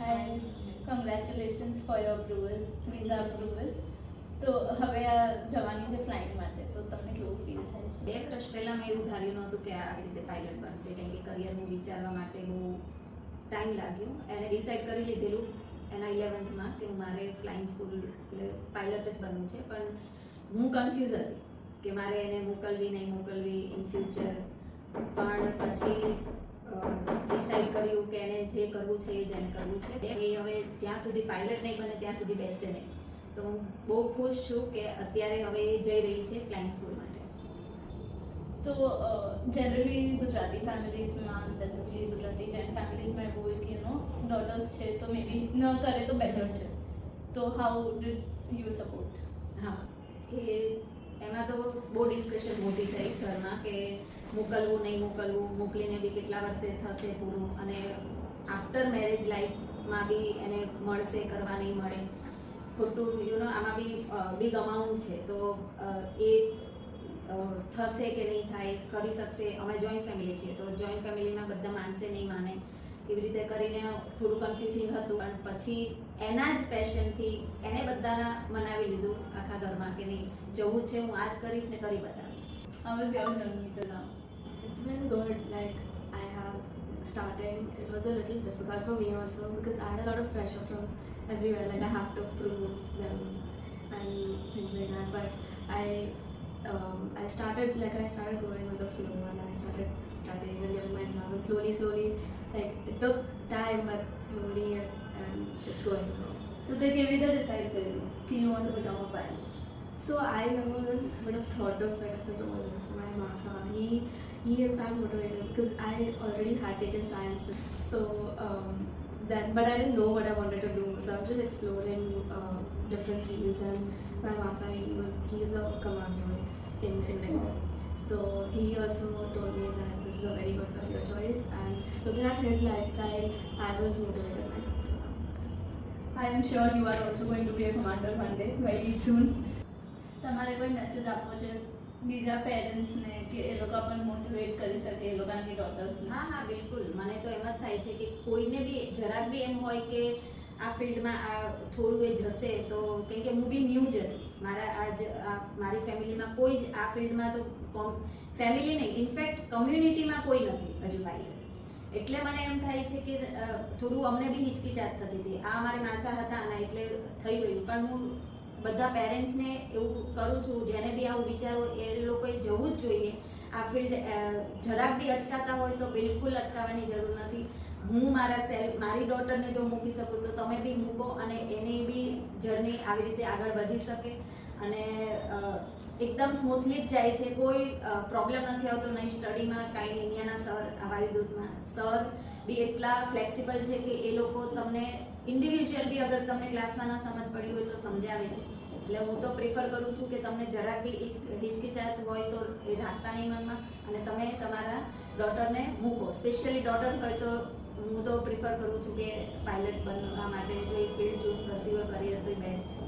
Hi, congratulations for your approval, visa approval. તો હવે આ જવાની છે ફ્લાઇટ માટે, તો તમને કેવું ફીલ થાય છે? 2 વર્ષ પહેલાં મેં એવું ધાર્યું નહોતું કે આવી રીતે પાયલટ બનશે, કેમ કે કરિયરનું વિચારવા માટે બહુ ટાઈમ લાગ્યો. એને ડિસાઇડ કરી લીધેલું એના 11th કે મારે ફ્લાઇંગ સ્કૂલ એટલે પાયલટ જ બનવું છે, પણ હું કન્ફ્યુઝ હતી કે મારે એને મોકલવી નહીં મોકલવી ઇન ફ્યુચર. પણ પછી ડિસાઇડ કર્યું કે એને જે કરવું છે એ જ એને કરવું છે. એ હવે જ્યાં સુધી પાયલટ નહીં બને ત્યાં સુધી બેસશે નહીં. તો હું બહુ ખુશ છું કે અત્યારે હવે એ જઈ રહી છે ફ્લાઇંગ સ્કૂલ માટે. તો જનરલી ગુજરાતી ફેમિલીઝમાં, સ્પેસિફિકલી ગુજરાતી જેન ફેમિલીઝમાં એવું હોય કે ડોટર્સ છે તો મે બી ન કરે તો બેટર છે. તો હાઉ ડીડ યુ સપોર્ટ? હા, એમાં તો બહુ ડિસ્કશન મોટી થઈ ઘરમાં કે મોકલવું નહીં મોકલવું, મોકલીને બી કેટલા વર્ષે થશે પૂરું, અને આફ્ટર મેરેજ લાઈફમાં બી એને મળશે કરવા નહીં મળે, ખોટું આમાં બી બિગ અમાઉન્ટ છે. તો એ થશે કે નહીં થાય, કરી શકશે. અમે જોઈન્ટ ફેમિલી છીએ તો જોઈન્ટ ફેમિલીમાં બધા માનશે નહીં માને, એવી રીતે કરીને થોડું કન્ફ્યુઝિંગ હતું. પણ પછી એના જ પેશનથી એને બધાના મનાવી લીધું આખા ઘરમાં કે નહીં જવું છે, હું આ જ કરીશ ને કરી બતાવીશ. How was your journey till now? It's been good. Like I have starting, it was a little difficult for me also because I had a lot of pressure from everywhere. Like I have to prove them and things like that. But I started going with the flow and I started studying and giving my exam. And slowly, like it took time, but slowly and it's going to go. તો તે કેવી રીતે decide કર્યું કે you want to become a pilot? So I never would have thought of it if it wasn't for my masa. He in fact motivated because I already had taken science. So but I didn't know what I wanted to do. So I was just exploring different fields. And my masa, he's a commander in Indigo. So he also told me that this is a very good career choice. And looking at his lifestyle, I was motivated myself to become. I am sure you are also going to be a commander one day, very soon. તમારે કોઈ message આપવો છે બીજા પેરેન્ટ્સને કે એ લોકો આપણને motivate કરી શકે એ લોકોની ડોટર્સને? હા, બિલકુલ. મને તો એમ જ થાય છે કે કોઈને બી જરાક બી એમ હોય કે આ ફિલ્ડમાં આ થોડું એ જશે તો, કેમ કે હું બી ન્યૂ જ હતી. મારી ફેમિલીમાં કોઈ જ આ ફિલ્ડમાં તો ફેમિલી નહીં, ઇનફેક્ટ કમ્યુનિટીમાં કોઈ નથી હજુ પાયલટ. એટલે મને એમ થાય છે કે થોડું અમને બી હિચકિચાટ થતી હતી. આ અમારે માસા હતા અને એટલે થઈ ગયું. પણ હું બધા પેરેન્ટ્સને એવું કરું છું જેને બી આવું વિચારો એ લોકોએ જવું જ જોઈએ આ ફિલ્ડ. જરાક બી અચકાતા હોય તો બિલકુલ અચકાવાની જરૂર નથી. હું મારી ડોટરને જો મૂકી શકું તો તમે બી મૂકો અને એની બી જર્ની આવી રીતે આગળ વધી શકે અને એકદમ સ્મૂથલી જ જાય છે. કોઈ પ્રોબ્લેમ નથી આવતો, નહીં સ્ટડીમાં કાંઈ નહીં. અહીંયાના સર વાયુદૂતમાં સર બી એટલા ફ્લેક્સિબલ છે કે એ લોકો તમને ઇન્ડિવિજ્યુઅલ બી અગર તમને ક્લાસમાં ના સમજ પડી હોય તો સમજાવે છે. એટલે હું તો પ્રિફર કરું છું કે તમને જરાક બી હિચકિચાત હોય તો એ રાખતા નહીં મનમાં અને તમે તમારા ડોટરને મૂકો. સ્પેશિયલી ડોટર હોય તો હું તો પ્રિફર કરું છું કે પાયલટ બનવા માટે જો એ ફિલ્ડ ચૂઝ કરતી હોય કરિયર તો એ બેસ્ટ છે.